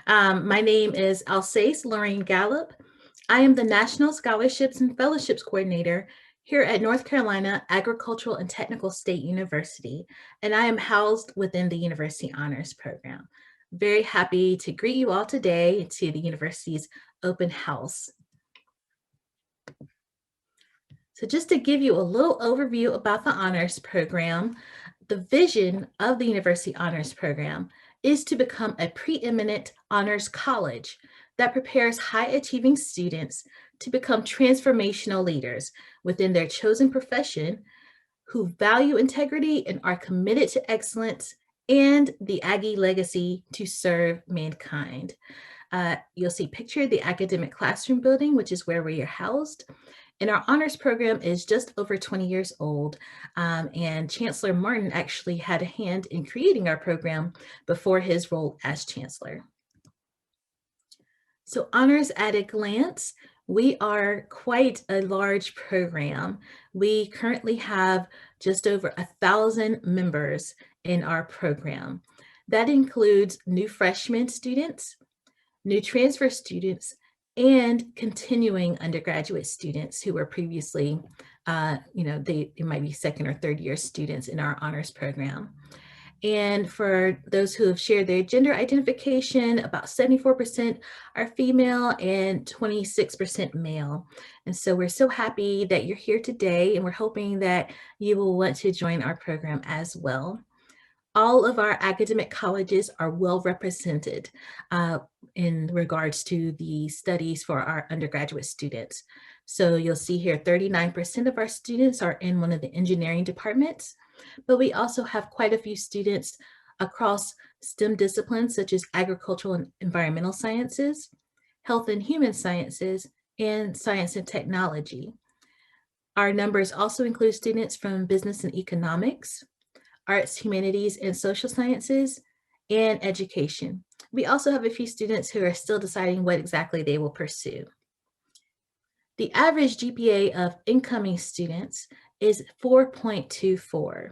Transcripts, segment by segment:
My name is Alsace Lorraine Gallup. I am the National Scholarships and Fellowships Coordinator here at North Carolina Agricultural and Technical State University, and I am housed within the University Honors Program. Very happy to greet you all today to the university's open house. So just to give you a little overview about the honors program, the vision of the University Honors Program is to become a preeminent honors college that prepares high achieving students to become transformational leaders within their chosen profession who value integrity and are committed to excellence and the Aggie legacy to serve mankind. You'll see pictured the academic classroom building, which is where we are housed. And our honors program is just over 20 years old. And Chancellor Martin actually had a hand in creating our program before his role as chancellor. So honors at a glance, we are quite a large program. We currently have just over 1,000 members in our program. That includes new freshman students, new transfer students, and continuing undergraduate students who were previously, they might be second or third year students in our honors program. And for those who have shared their gender identification, about 74% are female and 26% male. And so we're so happy that you're here today, and we're hoping that you will want to join our program as well. All of our academic colleges are well represented in regards to the studies for our undergraduate students. So you'll see here 39% of our students are in one of the engineering departments, but we also have quite a few students across STEM disciplines such as agricultural and environmental sciences, health and human sciences, and science and technology. Our numbers also include students from business and economics, arts, humanities, and social sciences, and education. We also have a few students who are still deciding what exactly they will pursue. The average GPA of incoming students is 4.24,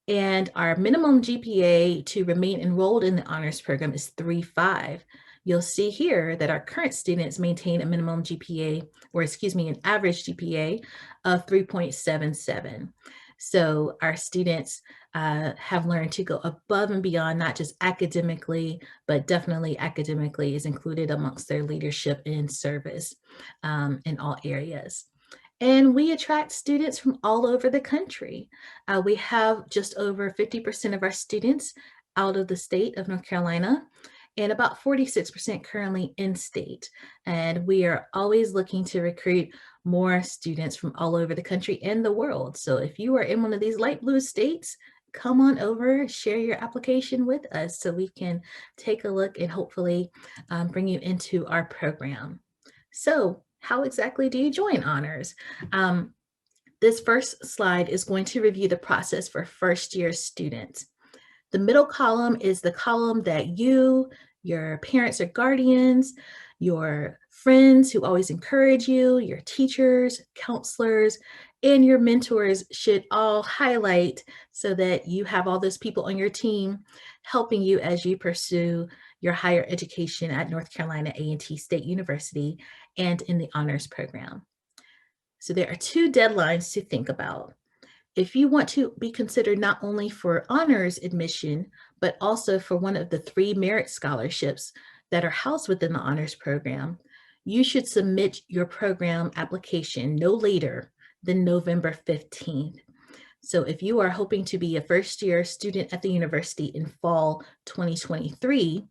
and our minimum GPA to remain enrolled in the honors program is 3.5. You'll see here that our current students maintain a minimum GPA, an average GPA of 3.77. So our students have learned to go above and beyond, not just academically, but definitely academically is included amongst their leadership and service in all areas. And we attract students from all over the country. We have just over 50% of our students out of the state of North Carolina, and about 46% currently in state. And we are always looking to recruit more students from all over the country and the world. So if you are in one of these light blue states, come on over, share your application with us so we can take a look and hopefully bring you into our program. So how exactly do you join honors? This first slide is going to review the process for first year students. The middle column is the column that you, your parents or guardians, your friends who always encourage you, your teachers, counselors, and your mentors should all highlight so that you have all those people on your team helping you as you pursue your higher education at North Carolina A&T State University and in the honors program. So there are two deadlines to think about. If you want to be considered not only for honors admission, but also for one of the 3 merit scholarships that are housed within the honors program, you should submit your program application no later than November 15th. So if you are hoping to be a first year student at the university in fall 2023,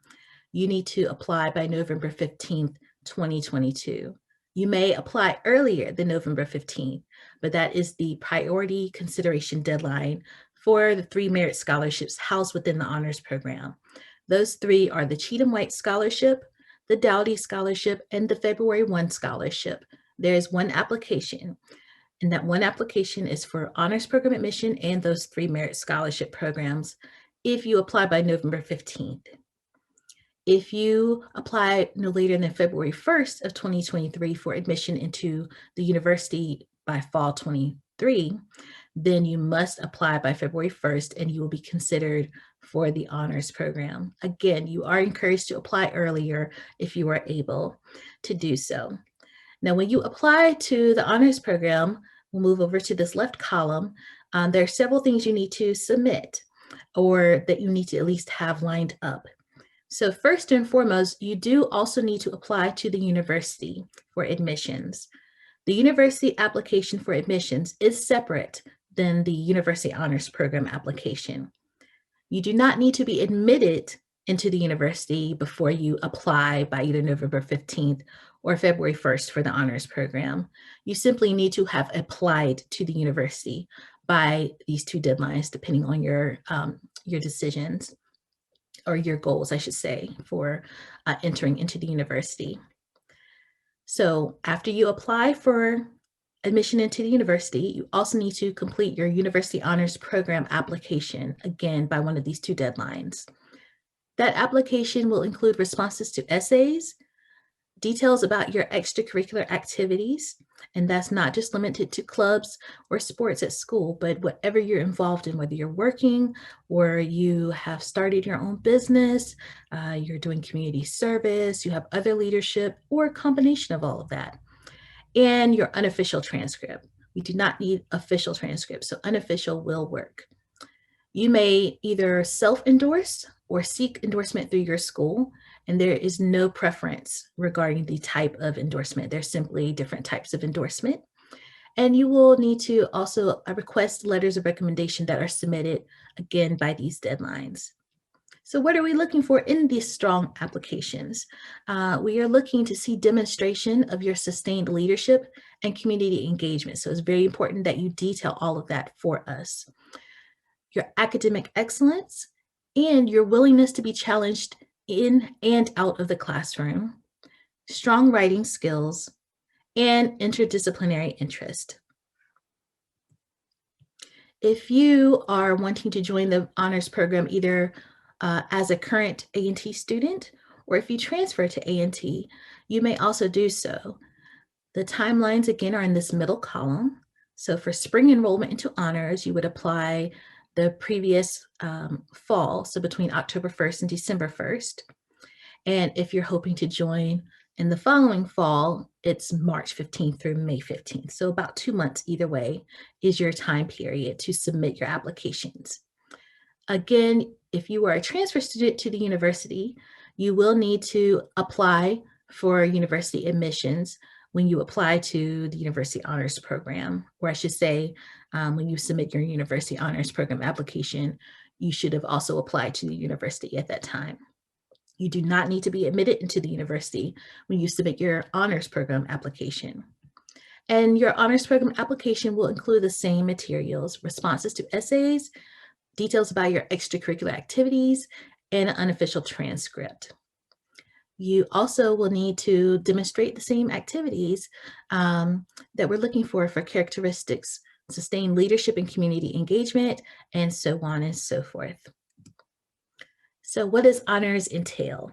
you need to apply by November 15th, 2022. You may apply earlier than November 15th, but that is the priority consideration deadline for the 3 merit scholarships housed within the honors program. Those 3 are the Cheatham White Scholarship, the Dowdy Scholarship, and the February 1 Scholarship. There is one application, and that one application is for honors program admission and those 3 merit scholarship programs if you apply by November 15th. If you apply no later than February 1st of 2023 for admission into the university by fall 23, then you must apply by February 1st and you will be considered for the honors program. Again, you are encouraged to apply earlier if you are able to do so. Now, when you apply to the honors program, we'll move over to this left column. There are several things you need to submit or that you need to at least have lined up. So first and foremost, you do also need to apply to the university for admissions. The university application for admissions is separate than the university honors program application. You do not need to be admitted into the university before you apply by either November 15th or February 1st for the honors program. You simply need to have applied to the university by these two deadlines, depending on your decisions or your goals, I should say, for entering into the university. So after you apply for admission into the university, you also need to complete your university honors program application, again, by one of these two deadlines. That application will include responses to essays, details about your extracurricular activities, and that's not just limited to clubs or sports at school, but whatever you're involved in, whether you're working or you have started your own business, you're doing community service, you have other leadership, or a combination of all of that. And your unofficial transcript. We do not need official transcripts, so unofficial will work. You may either self-endorse or seek endorsement through your school, and there is no preference regarding the type of endorsement. There's simply different types of endorsement. And you will need to also request letters of recommendation that are submitted, again, by these deadlines. So what are we looking for in these strong applications? We are looking to see demonstration of your sustained leadership and community engagement. So it's very important that you detail all of that for us. Your academic excellence and your willingness to be challenged in and out of the classroom, strong writing skills, and interdisciplinary interest. If you are wanting to join the honors program either as a current A&T student, or if you transfer to A&T, you may also do so. The timelines, again, are in this middle column. So for spring enrollment into honors, you would apply the previous fall, so between October 1st and December 1st. And if you're hoping to join in the following fall, it's March 15th through May 15th. So about 2 months either way is your time period to submit your applications. Again, if you are a transfer student to the university, you will need to apply for university admissions when you apply to the University Honors Program, or I should say, when you submit your University Honors Program application, you should have also applied to the university at that time. You do not need to be admitted into the university when you submit your honors program application. And your honors program application will include the same materials, responses to essays, details about your extracurricular activities, and an unofficial transcript. You also will need to demonstrate the same activities that we're looking for characteristics, sustained leadership and community engagement, and so on and so forth. So what does honors entail?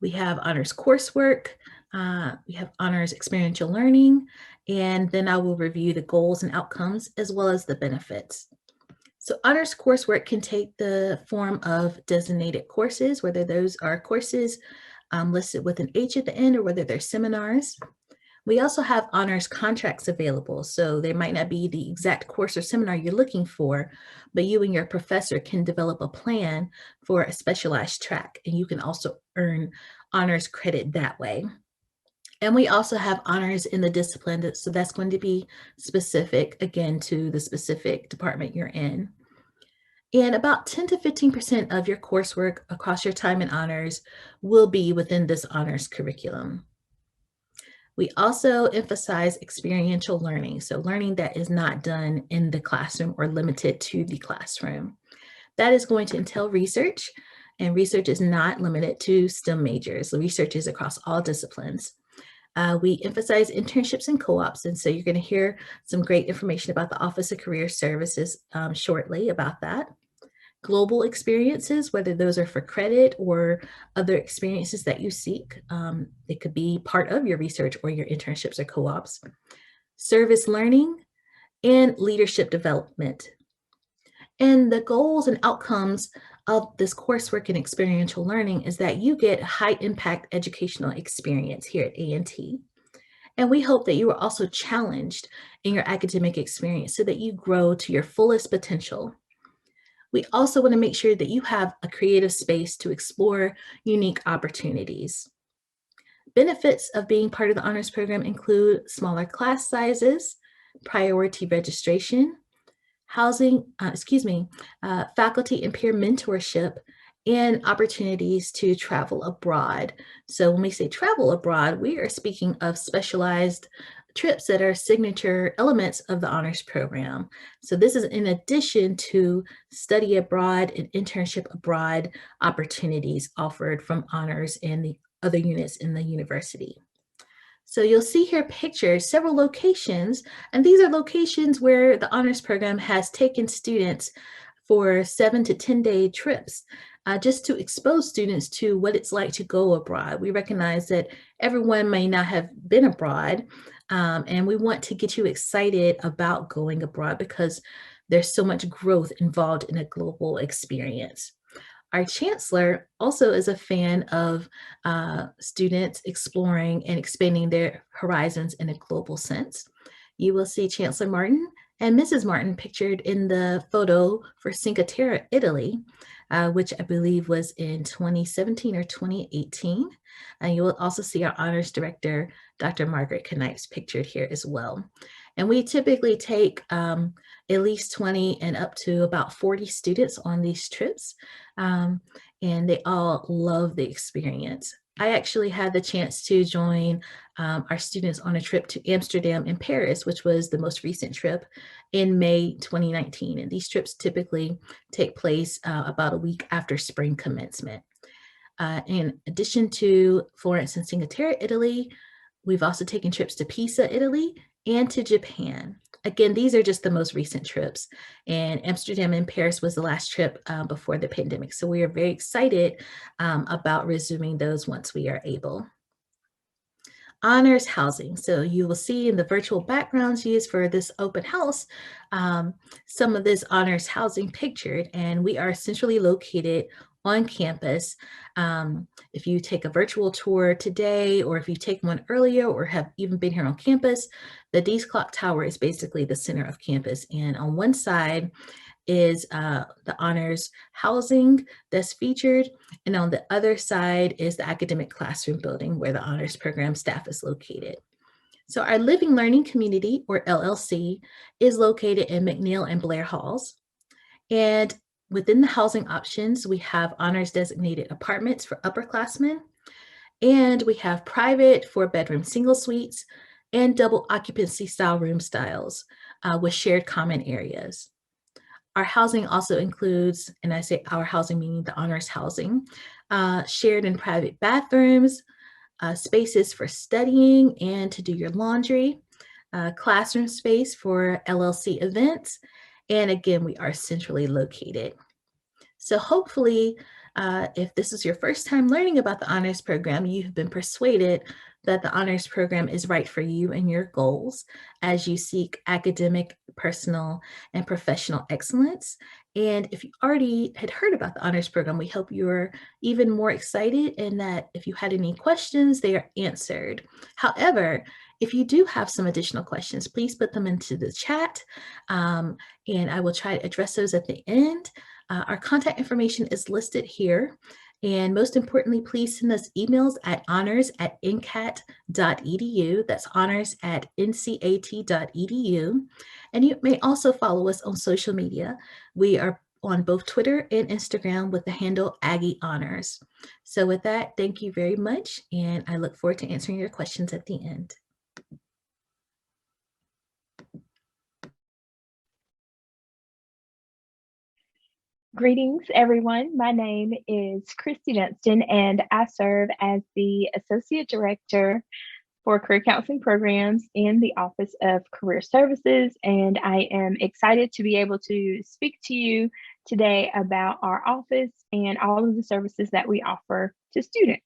We have honors coursework, we have honors experiential learning, and then I will review the goals and outcomes as well as the benefits. So honors coursework can take the form of designated courses, whether those are courses listed with an H at the end or whether they're seminars. We also have honors contracts available. So there might not be the exact course or seminar you're looking for, but you and your professor can develop a plan for a specialized track, and you can also earn honors credit that way. And we also have honors in the discipline, so that's going to be specific, again, to the specific department you're in. And about 10 to 15% of your coursework across your time in honors will be within this honors curriculum. We also emphasize experiential learning, so learning that is not done in the classroom or limited to the classroom. That is going to entail research, and research is not limited to STEM majors. The research is across all disciplines. We emphasize internships and co-ops, and so you're going to hear some great information about the Office of Career Services shortly about that. Global experiences, whether those are for credit or other experiences that you seek. It could be part of your research or your internships or co-ops. Service learning, and leadership development. And the goals and outcomes of this coursework and experiential learning is that you get high impact educational experience here at A&T. And we hope that you are also challenged in your academic experience so that you grow to your fullest potential. We also want to make sure that you have a creative space to explore unique opportunities. Benefits of being part of the honors program include smaller class sizes, priority registration, faculty and peer mentorship, and opportunities to travel abroad. So when we say travel abroad, we are speaking of specialized trips that are signature elements of the honors program. So this is in addition to study abroad and internship abroad opportunities offered from honors and the other units in the university. So you'll see here pictures, several locations, and these are locations where the honors program has taken students for 7 to 10-day trips, just to expose students to what it's like to go abroad. We recognize that everyone may not have been abroad, and we want to get you excited about going abroad because there's so much growth involved in a global experience. Our chancellor also is a fan of students exploring and expanding their horizons in a global sense. You will see Chancellor Martin and Mrs. Martin pictured in the photo for Cinque Terre, Italy, which I believe was in 2017 or 2018. And you will also see our honors director, Dr. Margaret Knipes, pictured here as well. And we typically take at least 20 and up to about 40 students on these trips. And they all love the experience. I actually had the chance to join our students on a trip to Amsterdam and Paris, which was the most recent trip in May 2019. And these trips typically take place about a week after spring commencement. In addition to Florence and Cinque Terre, Italy, we've also taken trips to Pisa, Italy, and to Japan. Again, these are just the most recent trips, and Amsterdam and Paris was the last trip before the pandemic. So we are very excited about resuming those once we are able. Honors housing. So you will see in the virtual backgrounds used for this open house, some of this honors housing pictured, and we are centrally located on campus. If you take a virtual tour today, or if you take one earlier, or have even been here on campus, the Dees Clock Tower is basically the center of campus. And on one side is the honors housing that's featured. And on the other side is the academic classroom building where the honors program staff is located. So our Living Learning Community, or LLC, is located in McNeil and Blair Halls. And within the housing options, we have honors designated apartments for upperclassmen, and we have private 4-bedroom single suites and double occupancy style room styles with shared common areas. Our housing also includes, and I say our housing meaning the honors housing, shared and private bathrooms, spaces for studying and to do your laundry, classroom space for LLC events, and again, we are centrally located. So hopefully, if this is your first time learning about the honors program, you have been persuaded that the honors program is right for you and your goals as you seek academic, personal, and professional excellence. And if you already had heard about the honors program, we hope you're even more excited and that if you had any questions, they are answered. However, if you do have some additional questions, please put them into the chat and I will try to address those at the end. Our contact information is listed here. And most importantly, please send us emails at honors@ncat.edu. That's honors@ncat.edu. And you may also follow us on social media. We are on both Twitter and Instagram with the handle Aggie Honors. So with that, thank you very much. And I look forward to answering your questions at the end. Greetings, everyone. My name is Christy Dunston, and I serve as the Associate Director for Career Counseling Programs in the Office of Career Services, and I am excited to be able to speak to you today about our office and all of the services that we offer to students.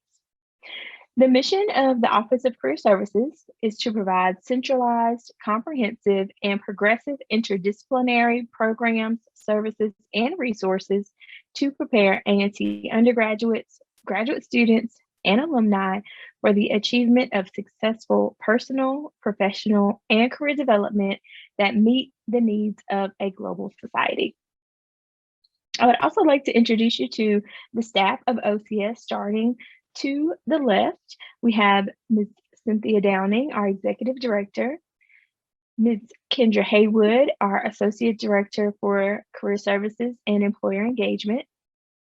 The mission of the Office of Career Services is to provide centralized, comprehensive, and progressive interdisciplinary programs, services, and resources to prepare A&T undergraduates, graduate students, and alumni for the achievement of successful personal, professional, and career development that meet the needs of a global society. I would also like to introduce you to the staff of OCS. Starting to the left, we have Ms. Cynthia Downing, our Executive Director, Ms. Kendra Haywood, our Associate Director for Career Services and Employer Engagement,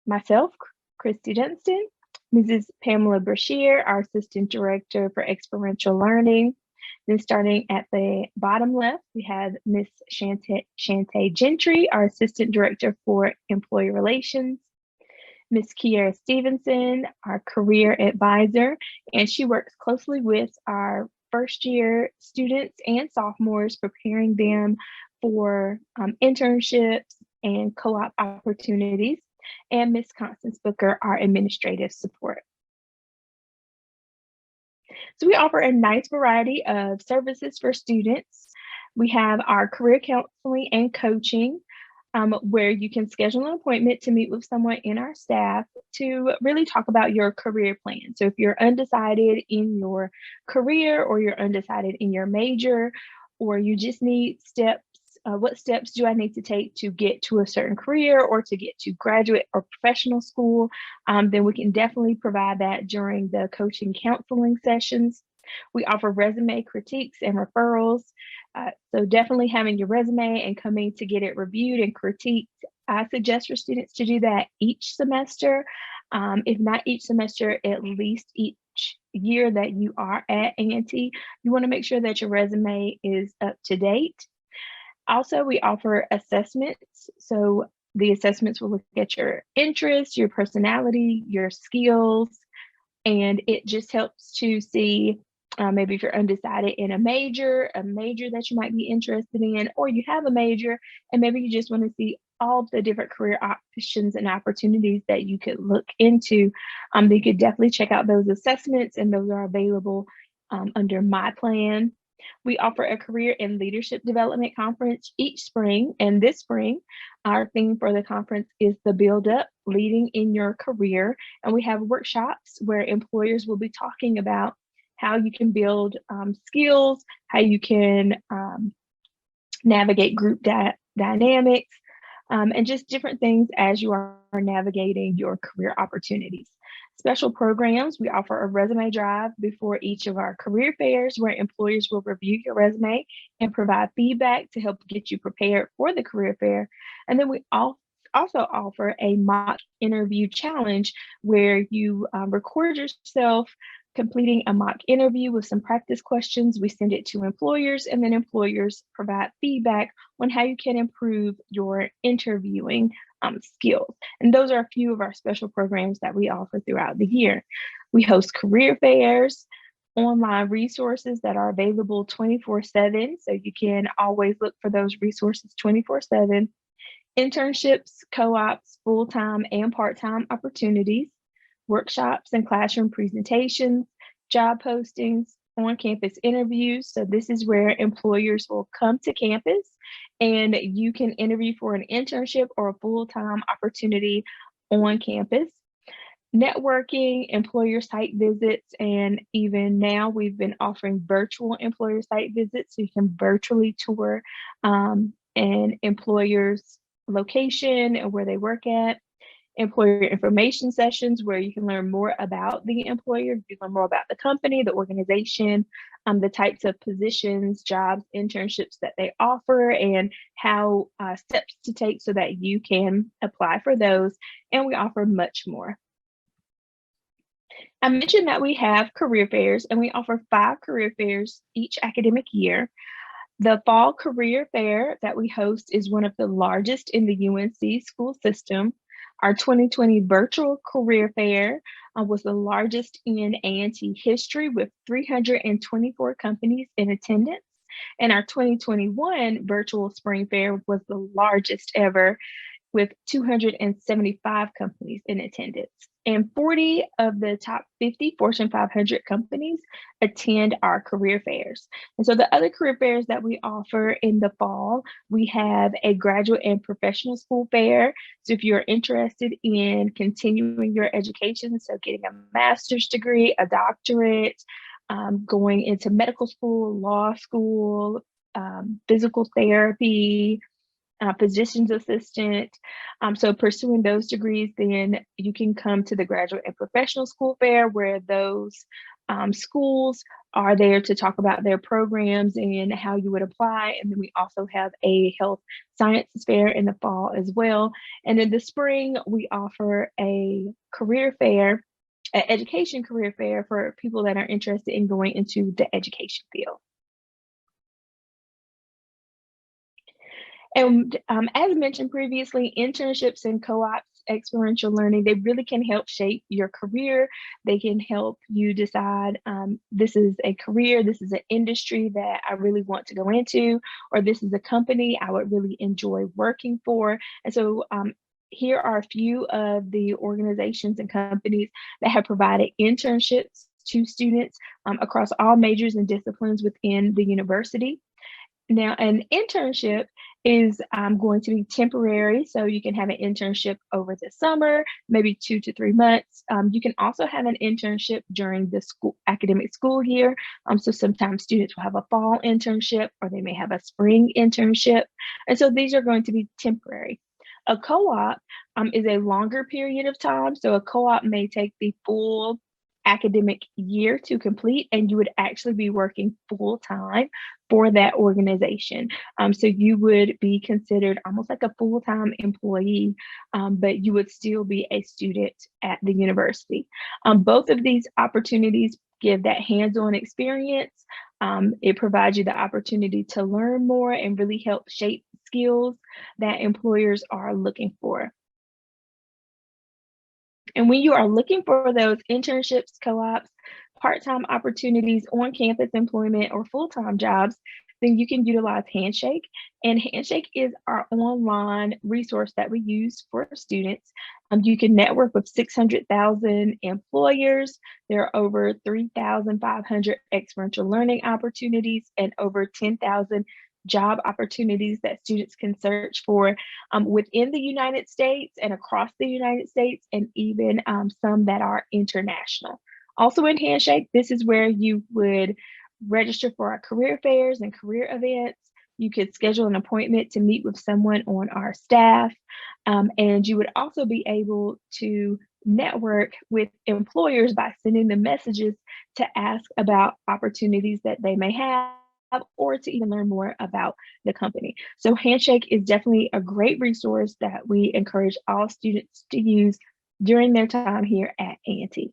myself, Christy Dunstan, Mrs. Pamela Brashear, our Assistant Director for Experiential Learning. Then starting at the bottom left, we have Miss Shantae Gentry, our Assistant Director for Employee Relations, Miss Kiera Stevenson, our Career Advisor, and she works closely with our first year students and sophomores, preparing them for internships and co-op opportunities, and Miss Constance Booker, our administrative support. So we offer a nice variety of services for students. We have our career counseling and coaching, where you can schedule an appointment to meet with someone in our staff to really talk about your career plan. So if you're undecided in your career, or you're undecided in your major, or you just need steps, what steps do I need to take to get to a certain career or to get to graduate or professional school, then we can definitely provide that during the coaching counseling sessions. We offer resume critiques and referrals. So definitely having your resume and coming to get it reviewed and critiqued. I suggest for students to do that each semester. If not each semester, at least each year that you are at A&T. You want to make sure that your resume is up to date. Also, we offer assessments. So the assessments will look at your interests, your personality, your skills, and it just helps to see maybe if you're undecided in a major that you might be interested in, or you have a major and maybe you just want to see all the different career options and opportunities that you could look into. You could definitely check out those assessments, and those are available under My Plan. We offer a career and leadership development conference each spring, and this spring, our theme for the conference is the Build Up, Leading in Your Career, and we have workshops where employers will be talking about how you can build skills, how you can navigate group dynamics, and just different things as you are navigating your career opportunities. Special programs, we offer a resume drive before each of our career fairs where employers will review your resume and provide feedback to help get you prepared for the career fair. And then we also offer a mock interview challenge where you record yourself completing a mock interview with some practice questions. We send it to employers, and then employers provide feedback on how you can improve your interviewing skills. And those are a few of our special programs that we offer throughout the year. We host career fairs, online resources that are available 24/7. So you can always look for those resources 24/7. Internships, co-ops, full-time and part-time opportunities, workshops and classroom presentations, job postings, on-campus interviews. So this is where employers will come to campus and you can interview for an internship or a full-time opportunity on campus. Networking, employer site visits, and even now we've been offering virtual employer site visits, so you can virtually tour an employer's location and where they work at. Employer information sessions where you can learn more about the employer, you learn more about the company, the organization, the types of positions, jobs, internships that they offer, and how steps to take so that you can apply for those. And we offer much more. I mentioned that we have career fairs, and we offer 5 career fairs each academic year. The fall career fair that we host is one of the largest in the UNC school system. Our 2020 virtual career fair was the largest in A&T history with 324 companies in attendance. And our 2021 virtual spring fair was the largest ever with 275 companies in attendance. and 40 of the top 50 Fortune 500 companies attend our career fairs. And so the other career fairs that we offer in the fall, we have a graduate and professional school fair. So if you're interested in continuing your education, so getting a master's degree, a doctorate, going into medical school, law school, physical therapy, physician's assistant. So pursuing those degrees, then you can come to the graduate and professional school fair where those schools are there to talk about their programs and how you would apply. And then we also have a health sciences fair in the fall as well. And in the spring, we offer a career fair, an education career fair for people that are interested in going into the education field. And as mentioned previously, internships and co-ops, experiential learning, they really can help shape your career. They can help you decide this is a career, this is an industry that I really want to go into, or this is a company I would really enjoy working for. And so here are a few of the organizations and companies that have provided internships to students across all majors and disciplines within the university. Now, an internship is going to be temporary, so you can have an internship over the summer, maybe 2 to 3 months. You can also have an internship during the academic school year. So sometimes students will have a fall internship, or they may have a spring internship. And so these are going to be temporary. A co-op is a longer period of time. So a co-op may take the full academic year to complete, and you would actually be working full time for that organization. So you would be considered almost like a full-time employee, but you would still be a student at the university. Both of these opportunities give that hands-on experience. It provides you the opportunity to learn more and really help shape skills that employers are looking for. And when you are looking for those internships, co-ops, part-time opportunities, on-campus employment, or full-time jobs, then you can utilize Handshake. And Handshake is our online resource that we use for students. You can network with 600,000 employers. There are over 3,500 experiential learning opportunities and over 10,000 job opportunities that students can search for within the United States and across the United States, and even some that are international. Also in Handshake, this is where you would register for our career fairs and career events. You could schedule an appointment to meet with someone on our staff, and you would also be able to network with employers by sending them messages to ask about opportunities that they may have, or to even learn more about the company. So Handshake is definitely a great resource that we encourage all students to use during their time here at A&T.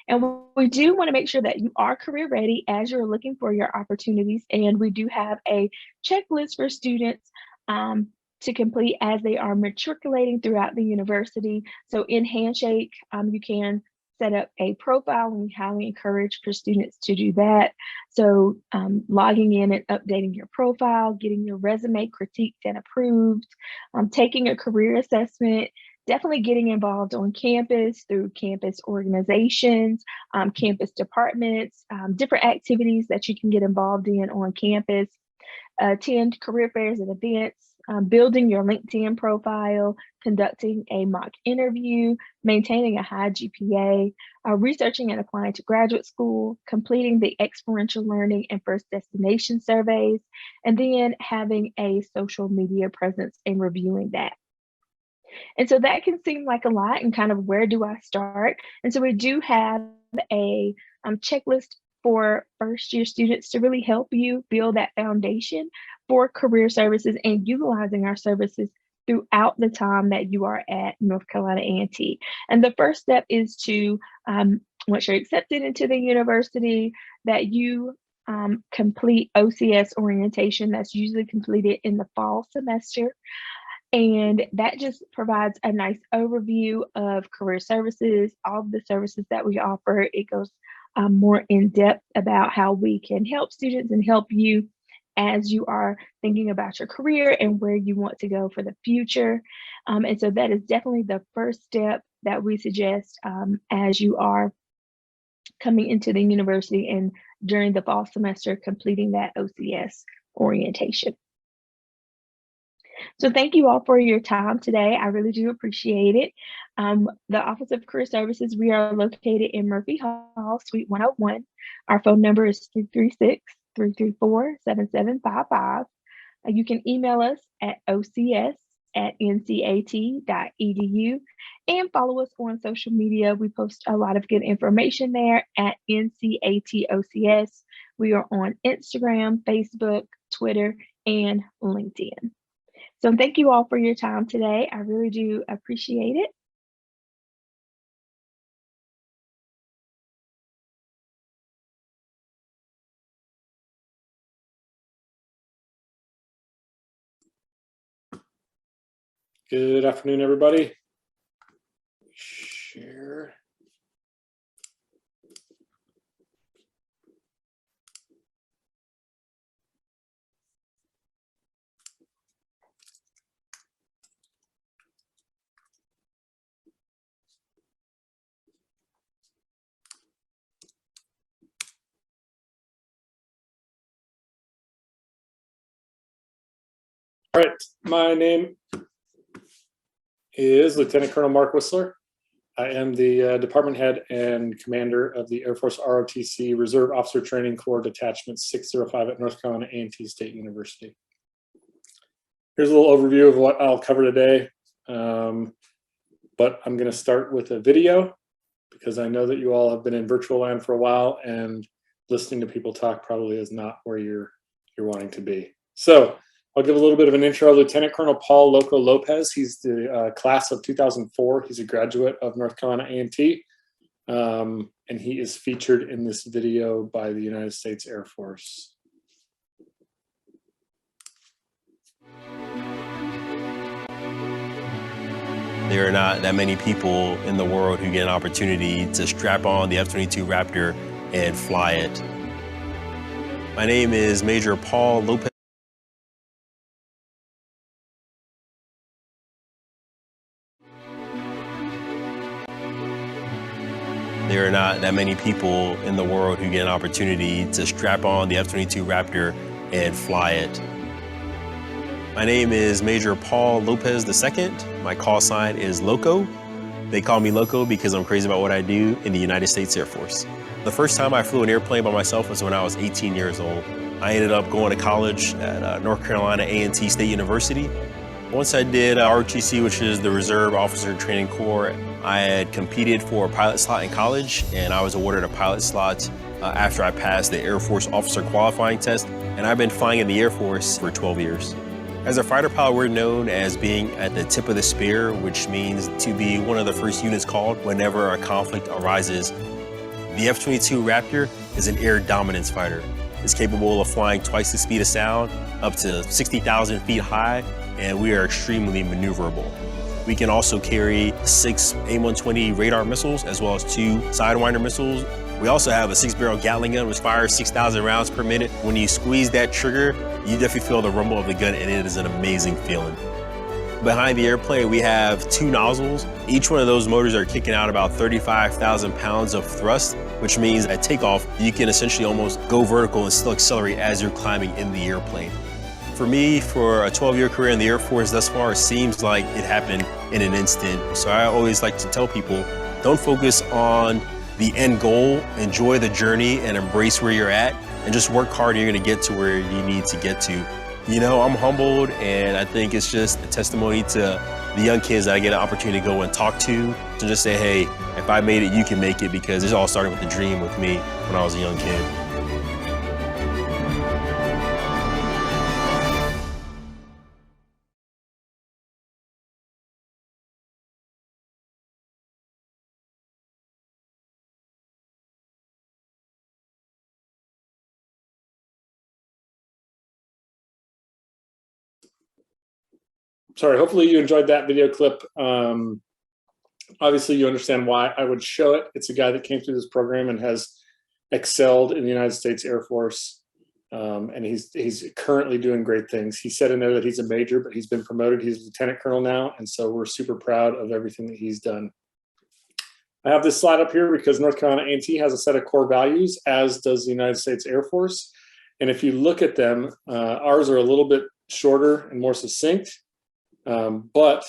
And we do want to make sure that you are career ready as you're looking for your opportunities. And we do have a checklist for students to complete as they are matriculating throughout the university. So in Handshake, you can set up a profile, and we highly encourage for students to do that. So logging in and updating your profile, getting your resume critiqued and approved, taking a career assessment, definitely getting involved on campus through campus organizations, campus departments, different activities that you can get involved in on campus, attend career fairs and events, building your LinkedIn profile, conducting a mock interview, maintaining a high GPA, researching and applying to graduate school, completing the experiential learning and first destination surveys, and then having a social media presence and reviewing that. And so that can seem like a lot, and kind of where do I start? And so we do have a checklist for first year students to really help you build that foundation for career services and utilizing our services throughout the time that you are at North Carolina A&T. And the first step is to, once you're accepted into the university, that you complete OCS orientation. That's usually completed in the fall semester. And that just provides a nice overview of career services, all of the services that we offer. It goes more in depth about how we can help students and help you as you are thinking about your career and where you want to go for the future. And so that is definitely the first step that we suggest as you are coming into the university and during the fall semester, completing that OCS orientation. So thank you all for your time today. I really do appreciate it. The Office of Career Services, we are located in Murphy Hall, Suite 101. Our phone number is 336-334-7755. You can email us at ocs@ncat.edu and follow us on social media. We post a lot of good information there at NCAT OCS. We are on Instagram, Facebook, Twitter, and LinkedIn. So thank you all for your time today. I really do appreciate it. Good afternoon, everybody. Share. All right, my name is Lieutenant Colonel Mark Whistler. I am the department head and commander of the Air Force ROTC Reserve Officer Training Corps Detachment 605 at North Carolina A&T State University. Here's a little overview of what I'll cover today, but I'm going to start with a video because I know that you all have been in virtual land for a while, and listening to people talk probably is not where you're wanting to be. So I'll give a little bit of an intro. Lieutenant Colonel Paul Loco Lopez. He's the class of 2004. He's a graduate of North Carolina A&T, and he is featured in this video by the United States Air Force. There are not that many people in the world who get an opportunity to strap on the F-22 Raptor and fly it. My name is Major Paul Lopez. There are not that many people in the world who get an opportunity to strap on the F-22 Raptor and fly it. My name is Major Paul Lopez II. My call sign is Loco. They call me Loco because I'm crazy about what I do in the United States Air Force. The first time I flew an airplane by myself was when I was 18 years old. I ended up going to college at North Carolina A&T State University. Once I did ROTC, which is the Reserve Officer Training Corps, I had competed for a pilot slot in college, and I was awarded a pilot slot after I passed the Air Force Officer Qualifying Test, and I've been flying in the Air Force for 12 years. As a fighter pilot, we're known as being at the tip of the spear, which means to be one of the first units called whenever a conflict arises. The F-22 Raptor is an air dominance fighter. It's capable of flying twice the speed of sound, up to 60,000 feet high, and we are extremely maneuverable. We can also carry 6 AIM-120 radar missiles, as well as 2 Sidewinder missiles. We also have a 6-barrel Gatling gun, which fires 6,000 rounds per minute. When you squeeze that trigger, you definitely feel the rumble of the gun, and it is an amazing feeling. Behind the airplane, we have 2 nozzles. Each one of those motors are kicking out about 35,000 pounds of thrust, which means at takeoff, you can essentially almost go vertical and still accelerate as you're climbing in the airplane. For me, for a 12-year career in the Air Force thus far, it seems like it happened in an instant. So I always like to tell people, don't focus on the end goal, enjoy the journey and embrace where you're at, and just work hard and you're gonna get to where you need to get to. You know, I'm humbled, and I think it's just a testimony to the young kids that I get an opportunity to go and talk to just say, hey, if I made it, you can make it, because it all started with a dream with me when I was a young kid. Sorry, hopefully you enjoyed that video clip. Obviously, you understand why I would show it. It's a guy that came through this program and has excelled in the United States Air Force. and he's currently doing great things. He said in there that he's a major, but he's been promoted. He's a lieutenant colonel now, and so we're super proud of everything that he's done. I have this slide up here because North Carolina A&T has a set of core values, as does the United States Air Force. And if you look at them, ours are a little bit shorter and more succinct, but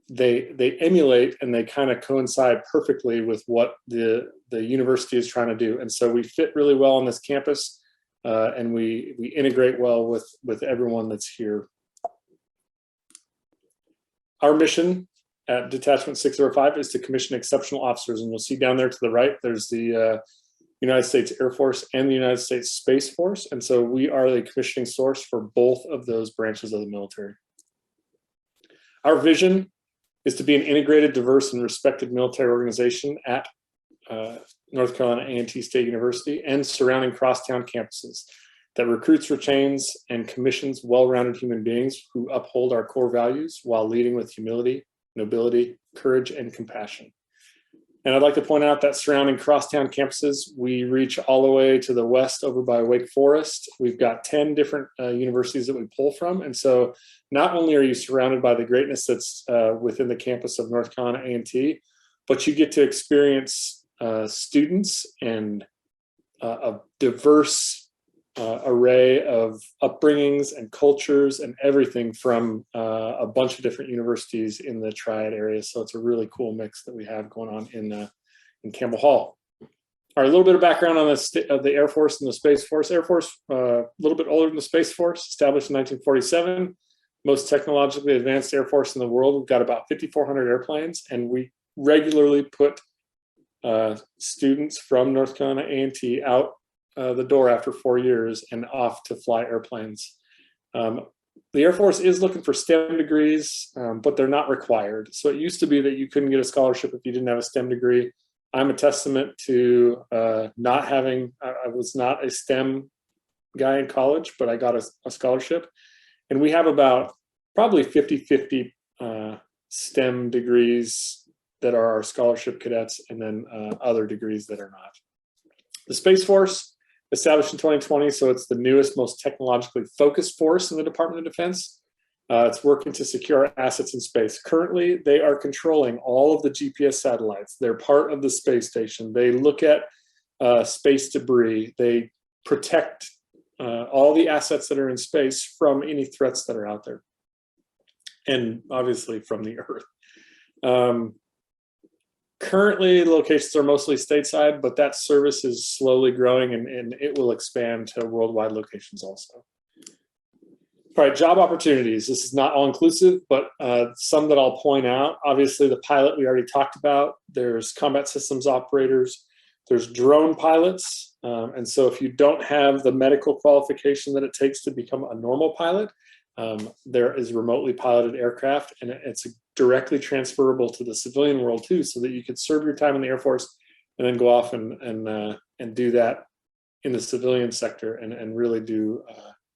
they emulate and they kind of coincide perfectly with what the university is trying to do. And so we fit really well on this campus, and we integrate well with everyone that's here. Our mission at Detachment 605 is to commission exceptional officers. And you'll see down there to the right, there's the United States Air Force and the United States Space Force. And so we are the commissioning source for both of those branches of the military. Our vision is to be an integrated, diverse, and respected military organization at North Carolina A&T State University and surrounding crosstown campuses that recruits, retains, and commissions well-rounded human beings who uphold our core values while leading with humility, nobility, courage, and compassion. And I'd like to point out that surrounding crosstown campuses, we reach all the way to the west over by Wake Forest. We've got 10 different universities that we pull from. And so not only are you surrounded by the greatness that's within the campus of North Carolina A&T, but you get to experience students and a diverse array of upbringings and cultures and everything from a bunch of different universities in the Triad area. So it's a really cool mix that we have going on in Campbell Hall. All right, a little bit of background on the Air Force and the Space Force. Air Force, a little bit older than the Space Force, established in 1947. Most technologically advanced Air Force in the world. We've got about 5,400 airplanes, and we regularly put students from North Carolina A&T out the door after 4 years and off to fly airplanes. The Air Force is looking for STEM degrees, but they're not required. So it used to be that you couldn't get a scholarship if you didn't have a STEM degree. I'm a testament to not having, I was not a STEM guy in college, but I got a scholarship. And we have about probably 50-50 STEM degrees that are our scholarship cadets, and then other degrees that are not. The Space Force, established in 2020, so it's the newest, most technologically focused force in the Department of Defense. It's working to secure assets in space. Currently, they are controlling all of the GPS satellites. They're part of the space station. They look at space debris. They protect all the assets that are in space from any threats that are out there, and obviously from the Earth. Currently, locations are mostly stateside, but that service is slowly growing, and it will expand to worldwide locations also. All right, job opportunities. This is not all-inclusive, but some that I'll point out. Obviously, the pilot we already talked about. There's combat systems operators. There's drone pilots. And so if you don't have the medical qualification that it takes to become a normal pilot, there is remotely piloted aircraft, and it's directly transferable to the civilian world too, so that you could serve your time in the Air Force and then go off and do that in the civilian sector and really do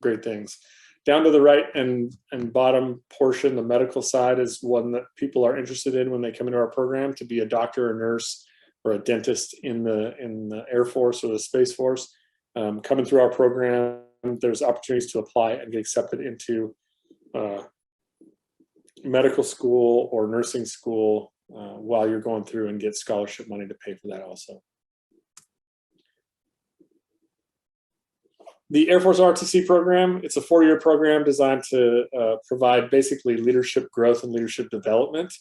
great things. Down to the right and bottom portion, the medical side is one that people are interested in when they come into our program, to be a doctor or nurse or a dentist in the Air Force or the Space Force. Coming through our program, there's opportunities to apply and get accepted into medical school or nursing school while you're going through, and get scholarship money to pay for that also. The Air Force ROTC program, it's a 4-year program designed to provide basically leadership growth and leadership development.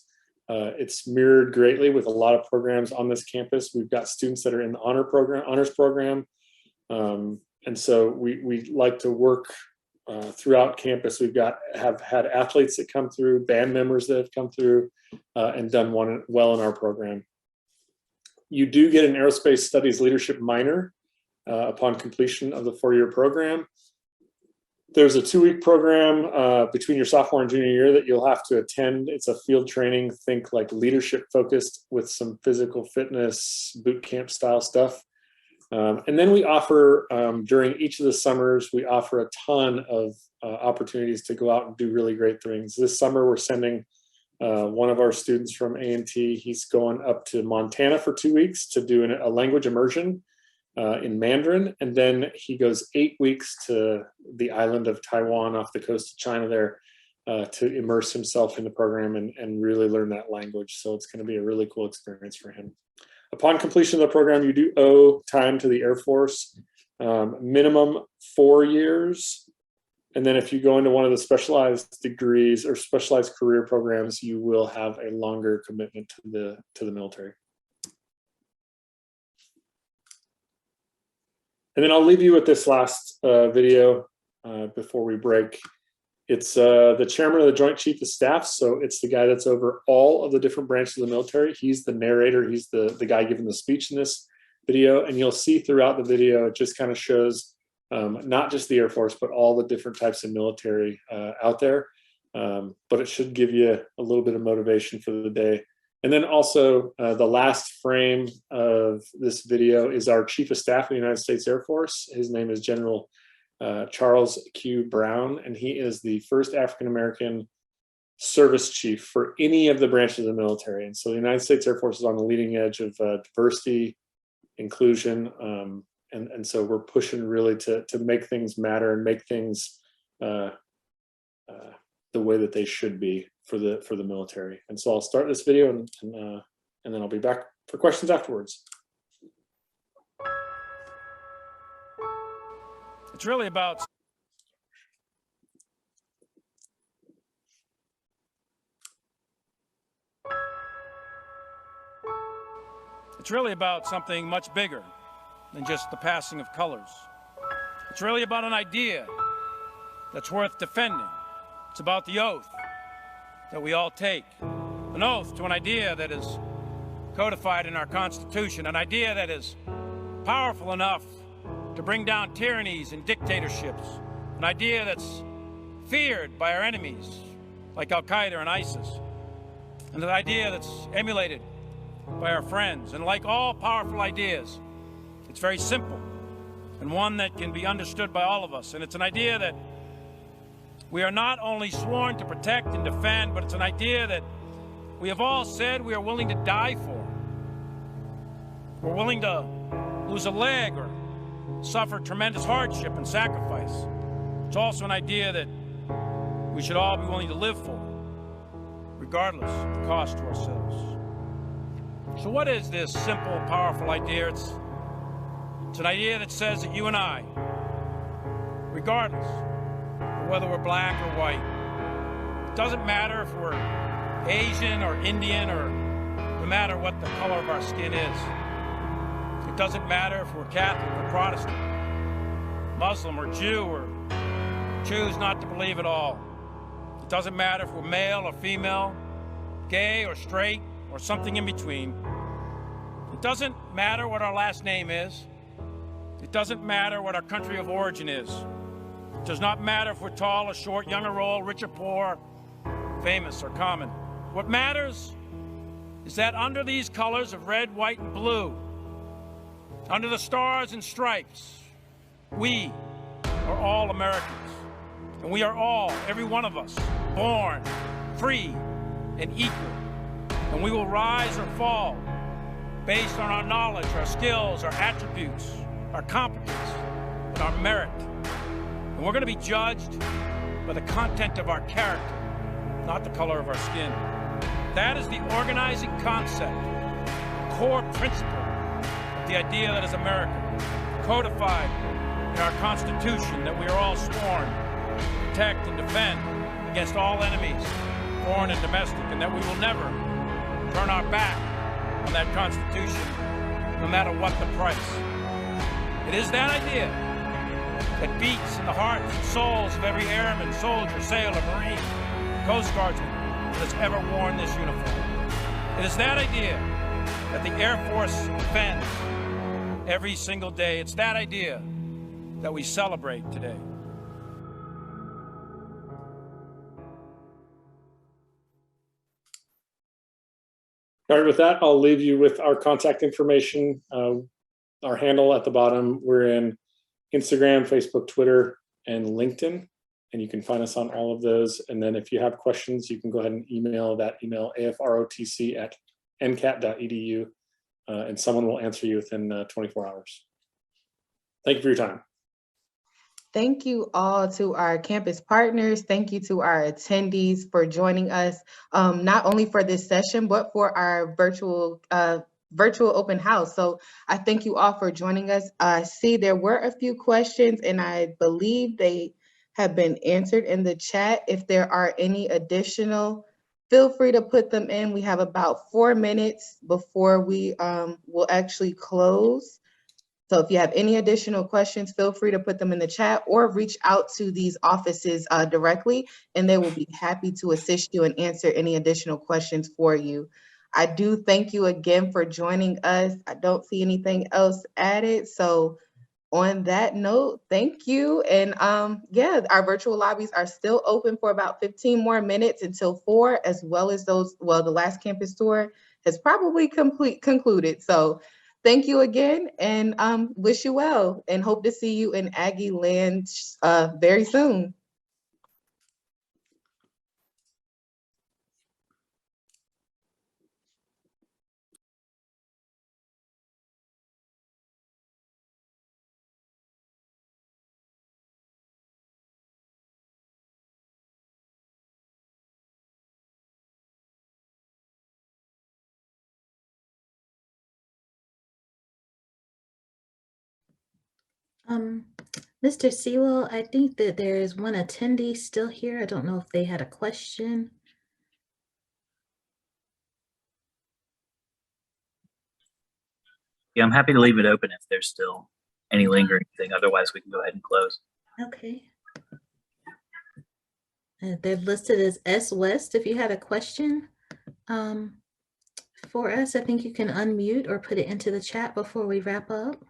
It's mirrored greatly with a lot of programs on this campus. We've got students that are in the honors program. And so we like to work throughout campus. Have had athletes that come through, band members that have come through and done well in our program. You do get an aerospace studies leadership minor upon completion of the 4-year program. There's a 2-week program between your sophomore and junior year that you'll have to attend. It's a field training, think like leadership focused with some physical fitness, boot camp style stuff. And then we offer, during each of the summers, we offer a ton of opportunities to go out and do really great things. This summer, we're sending one of our students from A&T. He's going up to Montana for 2 weeks to do a language immersion. in Mandarin, and then he goes 8 weeks to the island of Taiwan off the coast of China there to immerse himself in the program and really learn that language. So it's going to be a really cool experience for him. Upon completion of the program, you do owe time to the Air Force, minimum 4 years. And then if you go into one of the specialized degrees or specialized career programs, you will have a longer commitment to the military. And then I'll leave you with this last video before we break. It's the chairman of the Joint Chief of Staff. So it's the guy that's over all of the different branches of the military. He's the narrator. He's the guy giving the speech in this video. And you'll see throughout the video, it just kind of shows not just the Air Force, but all the different types of military out there. But it should give you a little bit of motivation for the day. And then also the last frame of this video is our Chief of Staff of the United States Air Force. His name is General Charles Q. Brown, and he is the first African-American service chief for any of the branches of the military. And so the United States Air Force is on the leading edge of diversity, inclusion, and so we're pushing really to make things matter and make things the way that they should be for the military. And so I'll start this video and then I'll be back for questions afterwards. It's really about something much bigger than just the passing of colors. It's really about an idea that's worth defending. It's about the oath that we all take, an oath to an idea that is codified in our Constitution, an idea that is powerful enough to bring down tyrannies and dictatorships, an idea that's feared by our enemies like Al-Qaeda and ISIS, and an idea that's emulated by our friends. And like all powerful ideas, it's very simple and one that can be understood by all of us. And it's an idea that we are not only sworn to protect and defend, but it's an idea that we have all said we are willing to die for. We're willing to lose a leg or suffer tremendous hardship and sacrifice. It's also an idea that we should all be willing to live for, regardless of the cost to ourselves. So what is this simple, powerful idea? It's an idea that says that you and I, regardless of whether we're black or white, it doesn't matter if we're Asian or Indian or no matter what the color of our skin is. It doesn't matter if we're Catholic or Protestant, Muslim or Jew, or choose not to believe at all. It doesn't matter if we're male or female, gay or straight, or something in between. It doesn't matter what our last name is. It doesn't matter what our country of origin is. It does not matter if we're tall or short, young or old, rich or poor, famous or common. What matters is that under these colors of red, white, and blue, under the stars and stripes, we are all Americans. And we are all, every one of us, born free and equal. And we will rise or fall based on our knowledge, our skills, our attributes, our competence, and our merit. And we're going to be judged by the content of our character, not the color of our skin. That is the organizing concept, core principle of the idea that is America, codified in our Constitution, that we are all sworn to protect and defend against all enemies, foreign and domestic, and that we will never turn our back on that Constitution, no matter what the price. It is that idea that beats in the hearts and souls of every airman, soldier, sailor, marine, Coast Guardsman that has ever worn this uniform. It is that idea that the Air Force defends every single day. It's that idea that we celebrate today. All right, with that, I'll leave you with our contact information, our handle at the bottom. We're in Instagram, Facebook, Twitter, and LinkedIn, and you can find us on all of those. And then if you have questions, you can go ahead and email that email, afrotc@ncat.edu, and someone will answer you within 24 hours. Thank you for your time. Thank you all to our campus partners. Thank you to our attendees for joining us, not only for this session, but for our virtual open house. So I thank you all for joining us. I see there were a few questions and I believe they have been answered in the chat. If there are any additional, feel free to put them in. We have about 4 minutes before we will actually close. So if you have any additional questions, feel free to put them in the chat or reach out to these offices directly, and they will be happy to assist you and answer any additional questions for you. I do thank you again for joining us. I don't see anything else added. So on that note, thank you. And yeah, our virtual lobbies are still open for about 15 more minutes until 4, as well as those, well, the last campus tour has probably concluded. So thank you again, and wish you well, and hope to see you in Aggie Land very soon. Mr. Sewell, I think that there is one attendee still here. I don't know if they had a question. Yeah, I'm happy to leave it open if there's still any lingering thing. Otherwise, we can go ahead and close. Okay. They're listed as S. West. If you had a question for us, I think you can unmute or put it into the chat before we wrap up.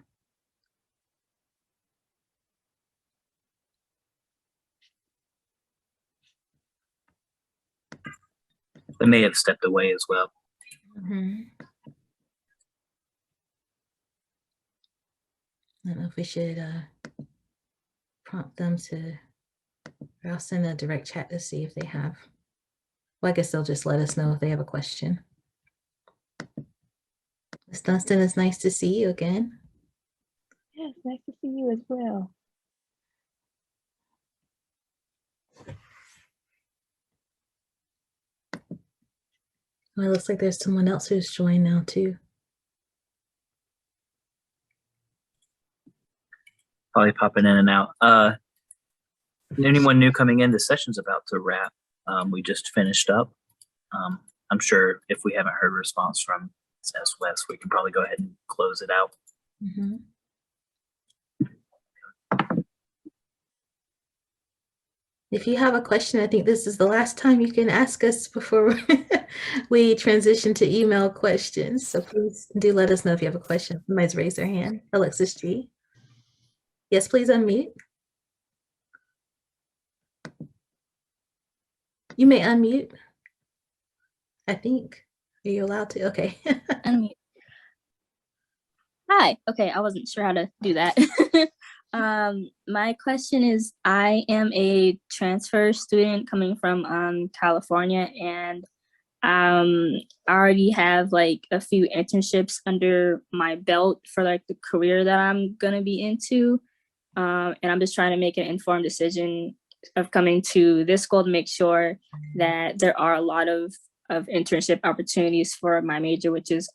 They may have stepped away as well. I don't know if we should prompt them to, or I'll send a direct chat to see if they have. Well, I guess they'll just let us know if they have a question. Ms. Dunstan, it's nice to see you again. Yes, nice to see you as well. Well, it looks like there's someone else who's joined now too. Probably popping in and out. Anyone new coming in? The session's about to wrap. We just finished up. I'm sure if we haven't heard a response from S. West, we can probably go ahead and close it out. If you have a question, I think this is the last time you can ask us before we transition to email questions. So please do let us know if you have a question. Somebody's raised their hand. Alexis G. Yes, please unmute. You may unmute, I think. Are you allowed to? Okay. Unmute. Hi. Okay, I wasn't sure how to do that. My question is, I am a transfer student coming from California, and I already have like a few internships under my belt for like the career that I'm gonna be into. And I'm just trying to make an informed decision of coming to this school to make sure that there are a lot of internship opportunities for my major, which is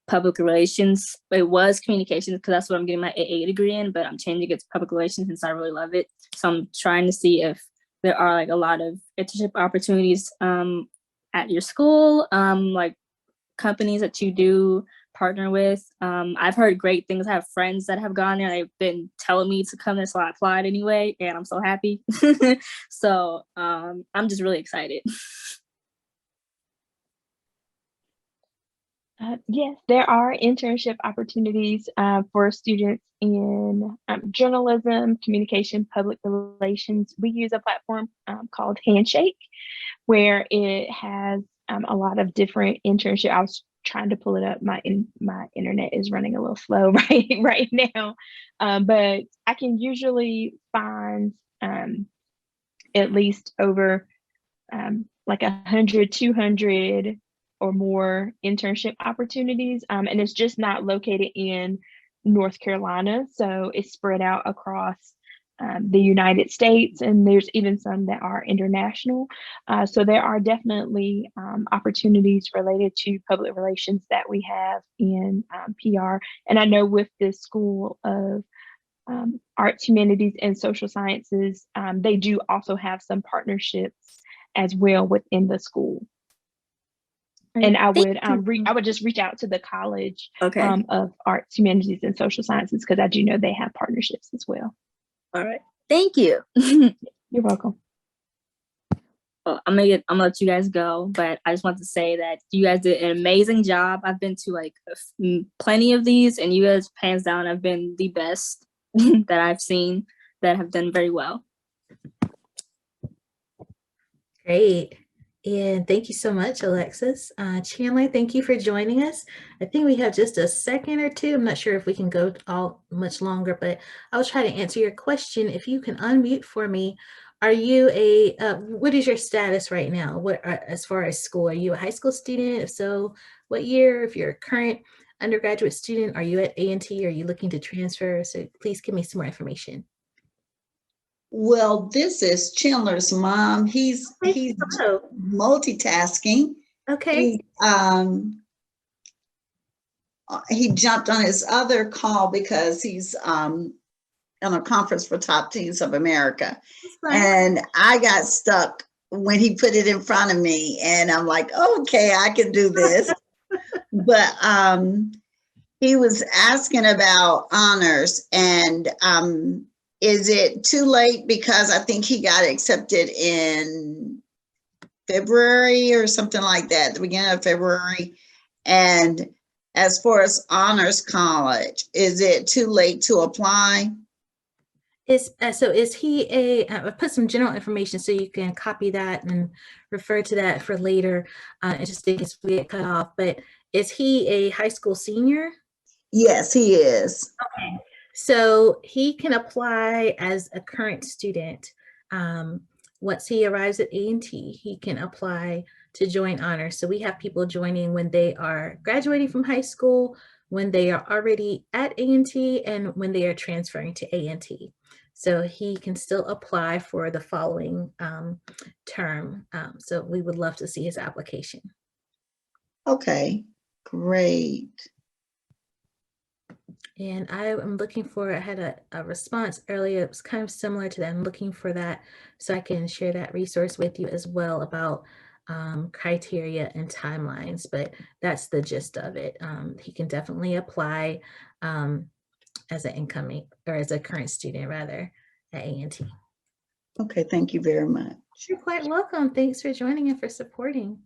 public relations. It was communications because that's what I'm getting my AA degree in, but I'm changing it to public relations since I really love it. So I'm trying to see if there are like a lot of internship opportunities at your school, like companies that you do partner with. I've heard great things. I have friends that have gone there. They've been telling me to come there, so I applied anyway, and I'm so happy. So I'm just really excited. Yes, there are internship opportunities for students in journalism, communication, public relations. We use a platform called Handshake, where it has a lot of different internship. I was trying to pull it up. My internet is running a little slow right now, but I can usually find at least over like 100, 200 or more internship opportunities, and it's just not located in North Carolina. So it's spread out across the United States, and there's even some that are international. So there are definitely opportunities related to public relations that we have in PR. And I know with the School of Arts, Humanities, and Social Sciences, they do also have some partnerships as well within the school. And I would just reach out to the College of Arts, Humanities, and Social Sciences, because I do know they have partnerships as well. All right. Thank you. You're welcome. Well, I'm gonna let you guys go, but I just want to say that you guys did an amazing job. I've been to like plenty of these, and you guys, hands down, have been the best that I've seen that have done very well. Great. And thank you so much, Alexis. Chandler, thank you for joining us. I think we have just a second or two. I'm not sure if we can go all much longer, but I'll try to answer your question. If you can unmute for me, are you what is your status right now? As far as school, are you a high school student? If so, what year? If you're a current undergraduate student, are you at A&T? Are you looking to transfer? So please give me some more information. Well, this is Chandler's mom. He's multitasking. Okay. He jumped on his other call because he's on a conference for Top Teens of America. And I got stuck when he put it in front of me, and I'm like, okay, I can do this. But he was asking about honors, and is it too late? Because I think he got accepted in February or something like that, the beginning of February. And as far as honors college, is it too late to apply? So is he I put some general information so you can copy that and refer to that for later, just in case we get cut off, but is he a high school senior? Yes, he is. Okay. So he can apply as a current student. Once he arrives at A&T, he can apply to join honors. So we have people joining when they are graduating from high school, when they are already at A&T, and when they are transferring to A&T. So he can still apply for the following term. So we would love to see his application. Okay, great. And I am looking for, I had a response earlier. It was kind of similar to that. I'm looking for that so I can share that resource with you as well about criteria and timelines, but that's the gist of it. He can definitely apply as an incoming, or as a current student rather, at A&T. Okay, thank you very much. You're quite welcome. Thanks for joining and for supporting.